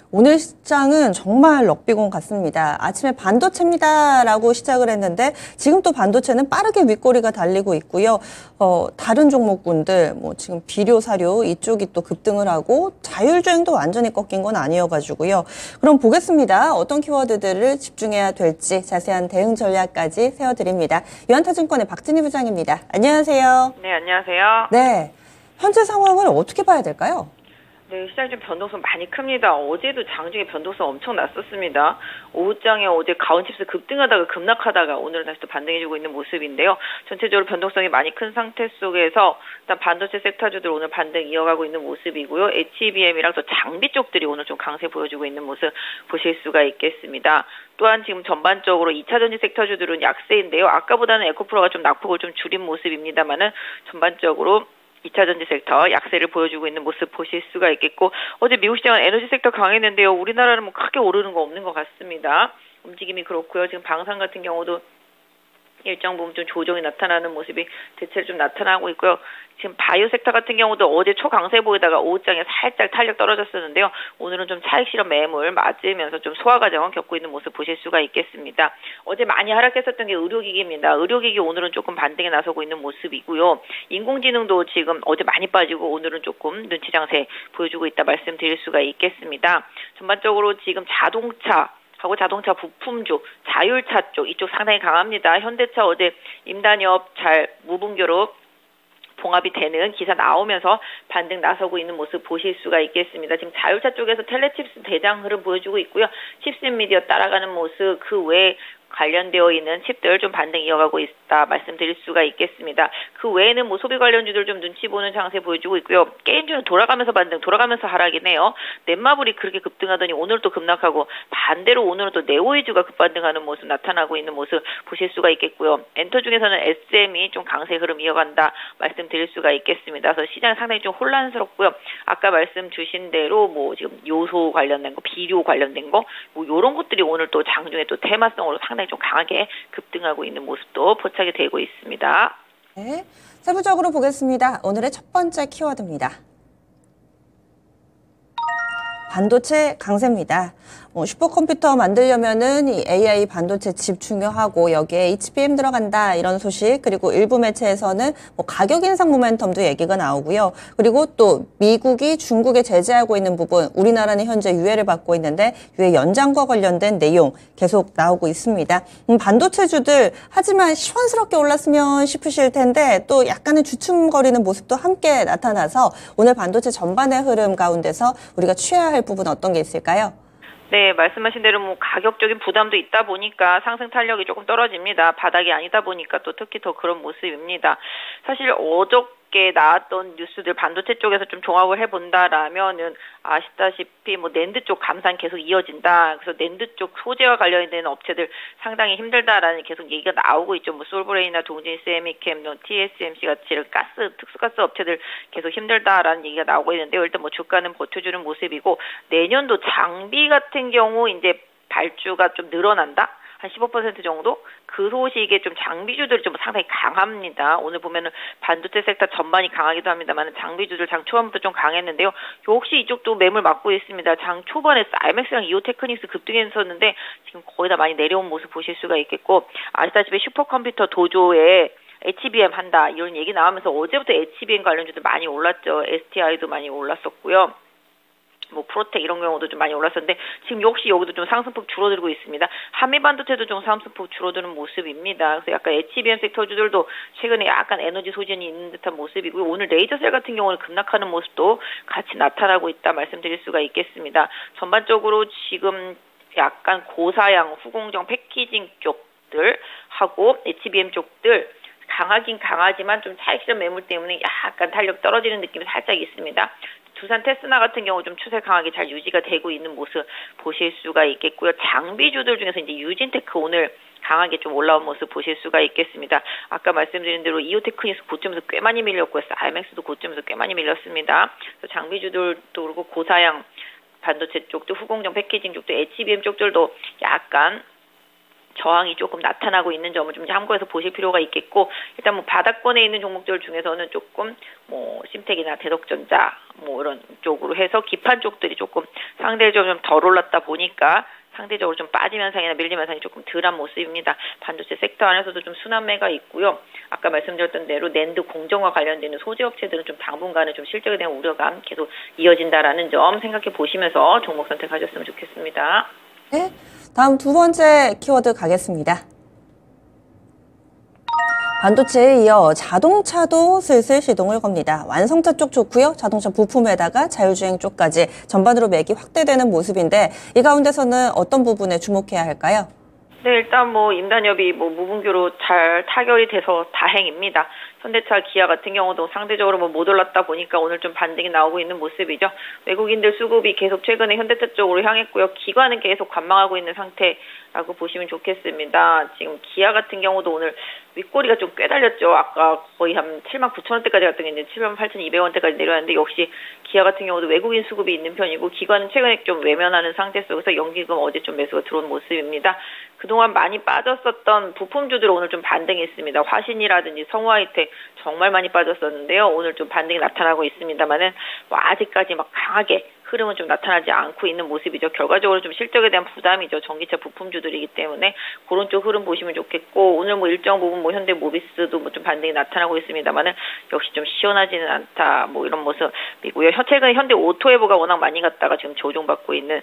오늘 시장은 정말 럭비공 같습니다. 아침에 반도체입니다라고 시작을 했는데 지금 또 반도체는 빠르게 윗꼬리가 달리고 있고요. 다른 종목군들 지금 비료, 사료 이쪽이 또 급등을 하고 자율주행도 완전히 꺾인 건 아니어가지고요. 그럼 보겠습니다. 어떤 키워드들을 집중해야 될지 자세한 대응 전략까지 세워드립니다. 유한타증권의 박진희 부장입니다. 안녕하세요. 네, 안녕하세요. 네, 현재 상황을 어떻게 봐야 될까요? 네, 시장이 좀 변동성 많이 큽니다. 어제도 장중에 변동성 엄청 났었습니다. 오후장에 어제 가온칩스 급등하다가 급락하다가 오늘은 다시 또 반등해주고 있는 모습인데요. 전체적으로 변동성이 많이 큰 상태 속에서 일단 반도체 섹터주들 오늘 반등 이어가고 있는 모습이고요. HBM이랑 또 장비 쪽들이 오늘 좀 강세 보여주고 있는 모습 보실 수가 있겠습니다. 또한 지금 전반적으로 2차전지 섹터주들은 약세인데요. 아까보다는 에코프로가 좀 낙폭을 좀 줄인 모습입니다만은 전반적으로 2차전지 섹터 약세를 보여주고 있는 모습 보실 수가 있겠고, 어제 미국 시장은 에너지 섹터 강했는데요. 우리나라는 크게 오르는 거 없는 것 같습니다. 움직임이 그렇고요. 지금 방산 같은 경우도 일정 부분 좀 조정이 나타나는 모습이 대체로 좀 나타나고 있고요. 지금 바이오 섹터 같은 경우도 어제 초강세 보이다가 오후장에 살짝 탄력 떨어졌었는데요. 오늘은 좀 차익 실현 매물 맞으면서 좀 소화 과정을 겪고 있는 모습 보실 수가 있겠습니다. 어제 많이 하락했었던 게 의료기기입니다. 의료기기 오늘은 조금 반등에 나서고 있는 모습이고요. 인공지능도 지금 어제 많이 빠지고 오늘은 조금 눈치 장세 보여주고 있다 말씀드릴 수가 있겠습니다. 전반적으로 지금 자동차 부품주, 자율차 쪽 이쪽 상당히 강합니다. 현대차 어제 임단협 잘 무분교로 봉합이 되는 기사 나오면서 반등 나서고 있는 모습 보실 수가 있겠습니다. 지금 자율차 쪽에서 텔레칩스 대장 흐름 보여주고 있고요. 칩셋미디어 따라가는 모습, 그 외에 관련되어 있는 칩들 좀 반등 이어가고 있다 말씀드릴 수가 있겠습니다. 그 외에는 소비 관련주들 좀 눈치 보는 장세 보여주고 있고요. 게임주는 돌아가면서 반등, 돌아가면서 하락이네요. 넷마블이 그렇게 급등하더니 오늘 또 급락하고, 반대로 오늘은 또 네오이즈가 급반등하는 모습 나타나고 있는 모습 보실 수가 있겠고요. 엔터 중에서는 SM이 좀 강세 흐름 이어간다 말씀드릴 수가 있겠습니다. 그래서 시장이 상당히 좀 혼란스럽고요. 아까 말씀 주신 대로 지금 요소 관련된 거, 비료 관련된 거, 이런 것들이 오늘 또 장중에 또 테마성으로 상당히 좀 강하게 급등하고 있는 모습도 포착이 되고 있습니다. 네, 세부적으로 보겠습니다. 오늘의 첫 번째 키워드입니다. 반도체 강세입니다. 슈퍼컴퓨터 만들려면은 이 AI 반도체 칩 중요하고 여기에 HBM 들어간다 이런 소식, 그리고 일부 매체에서는 가격 인상 모멘텀도 얘기가 나오고요. 그리고 또 미국이 중국에 제재하고 있는 부분, 우리나라는 현재 유예를 받고 있는데 유예 연장과 관련된 내용 계속 나오고 있습니다. 반도체주들 하지만 시원스럽게 올랐으면 싶으실 텐데 또 약간의 주춤거리는 모습도 함께 나타나서 오늘 반도체 전반의 흐름 가운데서 우리가 취해야 할 부분 어떤 게 있을까요? 네, 말씀하신 대로 가격적인 부담도 있다 보니까 상승 탄력이 조금 떨어집니다. 바닥이 아니다 보니까 또 특히 더 그런 모습입니다. 사실 어저께 나왔던 뉴스들 반도체 쪽에서 좀 종합을 해본다라면은 아시다시피 낸드 쪽 감산 계속 이어진다. 그래서 낸드 쪽 소재와 관련된 업체들 상당히 힘들다라는 계속 얘기가 나오고 있죠. 솔브레인이나 동진 세미캠, TSMC 같이 특수가스 업체들 계속 힘들다라는 얘기가 나오고 있는데요. 일단 주가는 버텨주는 모습이고, 내년도 장비 같은 경우 이제 발주가 좀 늘어난다? 한 15% 정도? 그 소식에 좀 장비주들이 좀 상당히 강합니다. 오늘 보면은 반도체 섹터 전반이 강하기도 합니다만 장비주들 장 초반부터 좀 강했는데요. 역시 이쪽도 매물 맞고 있습니다. 장 초반에 사이맥스랑 이오테크닉스 급등했었는데 지금 거의 다 많이 내려온 모습 보실 수가 있겠고, 아시다시피 슈퍼컴퓨터 도조에 HBM 한다 이런 얘기 나오면서 어제부터 HBM 관련주들 많이 올랐죠. STI도 많이 올랐었고요. 프로텍 이런 경우도 좀 많이 올랐었는데 지금 역시 여기도 좀 상승폭 줄어들고 있습니다. 한미반도체도 좀 상승폭 줄어드는 모습입니다. 그래서 약간 HBM 섹터주들도 최근에 약간 에너지 소진이 있는 듯한 모습이고요. 오늘 레이저셀 같은 경우는 급락하는 모습도 같이 나타나고 있다 말씀드릴 수가 있겠습니다. 전반적으로 지금 약간 고사양 후공정 패키징 쪽들 하고 HBM 쪽들 강하긴 강하지만 좀 차익 실현 매물 때문에 약간 탄력 떨어지는 느낌이 살짝 있습니다. 두산 테스나 같은 경우 좀 추세 강하게 잘 유지가 되고 있는 모습 보실 수가 있겠고요. 장비주들 중에서 이제 유진테크 오늘 강하게 좀 올라온 모습 보실 수가 있겠습니다. 아까 말씀드린 대로 이오테크닉스 고점에서 꽤 많이 밀렸고요. 사이맥스도 고점에서 꽤 많이 밀렸습니다. 그래서 장비주들도 그렇고 고사양 반도체 쪽도 후공정 패키징 쪽도 HBM 쪽들도 약간 저항이 조금 나타나고 있는 점을 좀 참고해서 보실 필요가 있겠고, 일단 뭐 바닥권에 있는 종목들 중에서는 조금 뭐 심텍이나 대덕전자 뭐 이런 쪽으로 해서 기판 쪽들이 조금 상대적으로 좀 덜 올랐다 보니까 상대적으로 좀 빠짐 현상이나 밀림 현상이 조금 덜한 모습입니다. 반도체 섹터 안에서도 좀 순환매가 있고요. 아까 말씀드렸던 대로 낸드 공정과 관련되는 소재 업체들은 좀 당분간은 좀 실적에 대한 우려감 계속 이어진다라는 점 생각해 보시면서 종목 선택하셨으면 좋겠습니다. 네, 다음 두 번째 키워드 가겠습니다. 반도체에 이어 자동차도 슬슬 시동을 겁니다. 완성차 쪽 좋고요. 자동차 부품에다가 자율주행 쪽까지 전반으로 맥이 확대되는 모습인데 이 가운데서는 어떤 부분에 주목해야 할까요? 네, 일단 뭐 임단협이 뭐 무분교로 잘 타결이 돼서 다행입니다. 현대차, 기아 같은 경우도 상대적으로 뭐 못 올랐다 보니까 오늘 좀 반등이 나오고 있는 모습이죠. 외국인들 수급이 계속 최근에 현대차 쪽으로 향했고요. 기관은 계속 관망하고 있는 상태라고 보시면 좋겠습니다. 지금 기아 같은 경우도 오늘 윗꼬리가 좀 꽤 달렸죠. 아까 거의 한 79,000원대까지 갔던 게 이제 78,200원대까지 내려왔는데 역시 기아 같은 경우도 외국인 수급이 있는 편이고 기관은 최근에 좀 외면하는 상태 속에서 연기금 어제 좀 매수가 들어온 모습입니다. 그동안 많이 빠졌었던 부품주들 오늘 좀 반등이 있습니다. 화신이라든지 성우하이텍 정말 많이 빠졌었는데요. 오늘 좀 반등이 나타나고 있습니다만은 뭐 아직까지 막 강하게 흐름은 좀 나타나지 않고 있는 모습이죠. 결과적으로 좀 실적에 대한 부담이죠. 전기차 부품주들이기 때문에 그런 쪽 흐름 보시면 좋겠고 오늘 뭐 일정 부분 뭐 현대모비스도 뭐 좀 반등이 나타나고 있습니다만은 역시 좀 시원하지는 않다. 뭐 이런 모습이고요. 최근에 현대 오토에버가 워낙 많이 갔다가 지금 조정받고 있는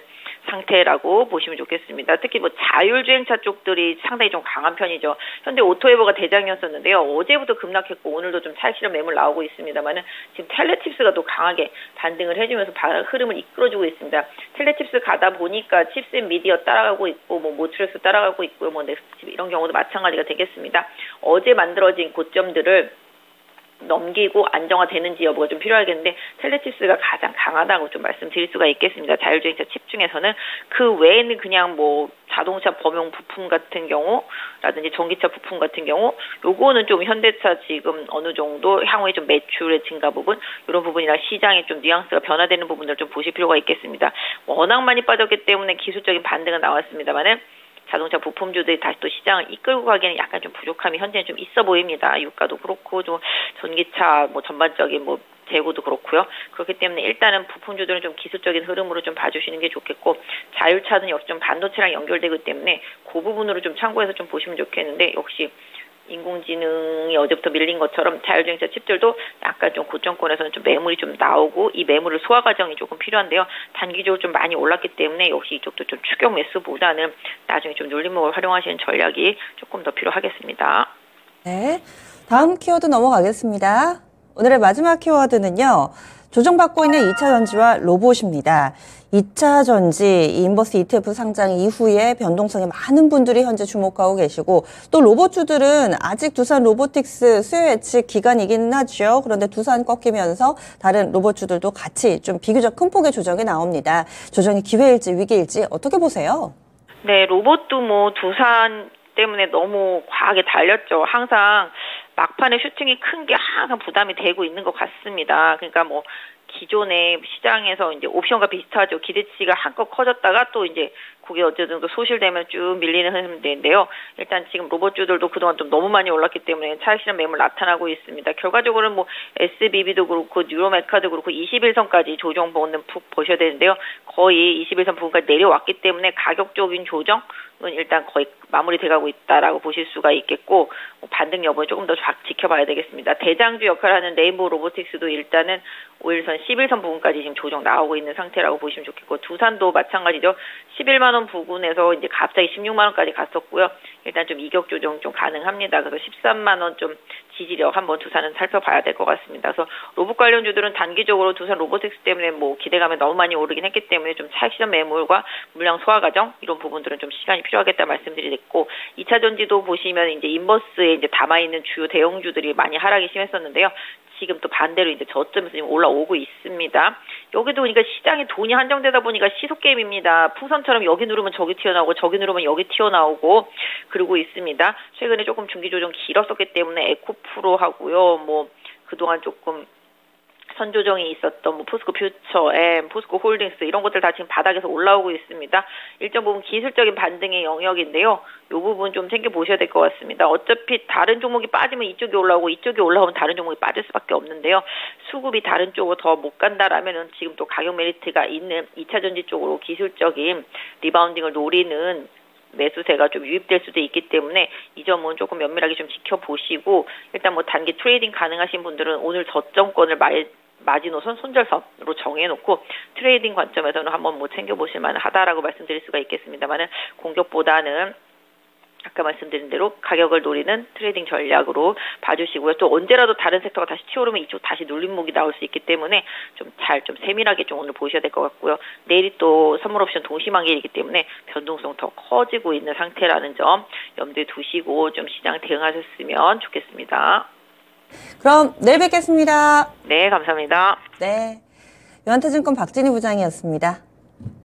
상태라고 보시면 좋겠습니다. 특히 뭐 자율주행차 쪽들이 상당히 좀 강한 편이죠. 현대 오토에버가 대장이었었는데요. 어제부터 급락했고 오늘도 좀 차익실현 매물 나오고 있습니다만은 지금 텔레칩스가 또 강하게 반등을 해주면서 흐름을 이끌어주고 있습니다. 텔레칩스 가다 보니까 칩셋 미디어 따라가고 있고 뭐 모트렉스 따라가고 있고요. 뭐 넥스칩 이런 경우도 마찬가지가 되겠습니다. 어제 만들어진 고점들을 넘기고 안정화되는지 여부가 좀 필요하겠는데 텔레칩스가 가장 강하다고 좀 말씀드릴 수가 있겠습니다. 자율주행차 칩 중에서는 그 외에는 그냥 뭐 자동차 범용 부품 같은 경우라든지 전기차 부품 같은 경우 요거는 좀 현대차 지금 어느 정도 향후에 좀 매출의 증가 부분 이런 부분이랑 시장에 좀 뉘앙스가 변화되는 부분들 좀 보실 필요가 있겠습니다. 워낙 많이 빠졌기 때문에 기술적인 반등은 나왔습니다만은 자동차 부품주들이 다시 또 시장을 이끌고 가기에는 약간 좀 부족함이 현재는 좀 있어 보입니다. 유가도 그렇고 좀 전기차 뭐 전반적인 뭐 재고도 그렇고요. 그렇기 때문에 일단은 부품주들은 좀 기술적인 흐름으로 좀 봐주시는 게 좋겠고 자율차는 역시 좀 반도체랑 연결되기 때문에 그 부분으로 좀 참고해서 좀 보시면 좋겠는데 역시 인공지능이 어제부터 밀린 것처럼 자율주행차 칩들도 약간 좀 고점권에서는 좀 매물이 좀 나오고 이 매물을 소화 과정이 조금 필요한데요. 단기적으로 좀 많이 올랐기 때문에 역시 이쪽도 좀 추격 매수보다는 나중에 좀 눌림목을 활용하시는 전략이 조금 더 필요하겠습니다. 네, 다음 키워드 넘어가겠습니다. 오늘의 마지막 키워드는요. 조정받고 있는 2차 전지와 로봇입니다. 2차 전지, 인버스 ETF 상장 이후에 변동성에 많은 분들이 현재 주목하고 계시고 또 로봇주들은 아직 두산 로보틱스 수요 예측 기간이긴 하죠. 그런데 두산 꺾이면서 다른 로봇주들도 같이 좀 비교적 큰 폭의 조정이 나옵니다. 조정이 기회일지 위기일지 어떻게 보세요? 네, 로봇도 뭐 두산 때문에 너무 과하게 달렸죠. 항상 막판에 슈팅이 큰 게 항상 부담이 되고 있는 것 같습니다. 그러니까 뭐 기존의 시장에서 이제 옵션과 비슷하죠. 기대치가 한껏 커졌다가 또 이제 그게 어느 정도 소실되면 쭉 밀리는 흐름인데요. 일단 지금 로봇주들도 그동안 좀 너무 많이 올랐기 때문에 차익실현 매물 나타나고 있습니다. 결과적으로는 뭐 SBB도 그렇고 뉴로메카도 그렇고 21선까지 조정 보는 푹 보셔야 되는데요. 거의 21선 부분까지 내려왔기 때문에 가격적인 조정은 일단 거의 마무리돼가고 있다라고 보실 수가 있겠고 반등 여부는 조금 더 지켜봐야 되겠습니다. 대장주 역할을 하는 레인보우 로보틱스도 일단은 5일선, 11선 부분까지 지금 조정 나오고 있는 상태라고 보시면 좋겠고 두산도 마찬가지죠. 11만 원 부근에서 이제 갑자기 16만 원까지 갔었고요. 일단 좀 이격 조정 좀 가능합니다. 그래서 13만 원 좀 지지력 한번 두산은 살펴봐야 될 것 같습니다. 그래서 로봇 관련주들은 단기적으로 두산 로보틱스 때문에 뭐 기대감이 너무 많이 오르긴 했기 때문에 좀 차익실현 매물과 물량 소화 과정 이런 부분들은 좀 시간이 필요하겠다 말씀드리겠고 2차 전지도 보시면 이제 인버스에 이제 담아 있는 주요 대형주들이 많이 하락이 심했었는데요. 지금 또 반대로 이제 저점에서 지금 올라오고 있습니다. 여기도 그러니까 시장에 돈이 한정되다 보니까 시속 게임입니다. 풍선처럼 여기 누르면 저기 튀어나오고 저기 누르면 여기 튀어나오고 그러고 있습니다. 최근에 조금 중기 조정 길었었기 때문에 에코프로 하고요. 뭐 그동안 조금 선조정이 있었던 뭐 포스코 퓨처엠, 포스코 홀딩스 이런 것들 다 지금 바닥에서 올라오고 있습니다. 일정 부분 기술적인 반등의 영역인데요. 이 부분 좀 챙겨보셔야 될 것 같습니다. 어차피 다른 종목이 빠지면 이쪽이 올라오고 이쪽이 올라오면 다른 종목이 빠질 수밖에 없는데요. 수급이 다른 쪽으로 더 못 간다라면은 지금 또 가격 메리트가 있는 2차 전지 쪽으로 기술적인 리바운딩을 노리는 매수세가 좀 유입될 수도 있기 때문에 이 점은 조금 면밀하게 좀 지켜보시고 일단 뭐 단기 트레이딩 가능하신 분들은 오늘 저점권을 마지노선 손절선으로 정해놓고 트레이딩 관점에서는 한번 뭐 챙겨보실 만하다라고 말씀드릴 수가 있겠습니다만은 공격보다는 아까 말씀드린 대로 가격을 노리는 트레이딩 전략으로 봐주시고요. 또 언제라도 다른 섹터가 다시 치오르면 이쪽 다시 눌림목이 나올 수 있기 때문에 좀 세밀하게 좀 오늘 보셔야 될 것 같고요. 내일이 또 선물옵션 동시만기이기 때문에 변동성 더 커지고 있는 상태라는 점 염두에 두시고 좀 시장 대응하셨으면 좋겠습니다. 그럼 내일 뵙겠습니다. 네, 감사합니다. 네, 유한타증권 박진희 부장이었습니다.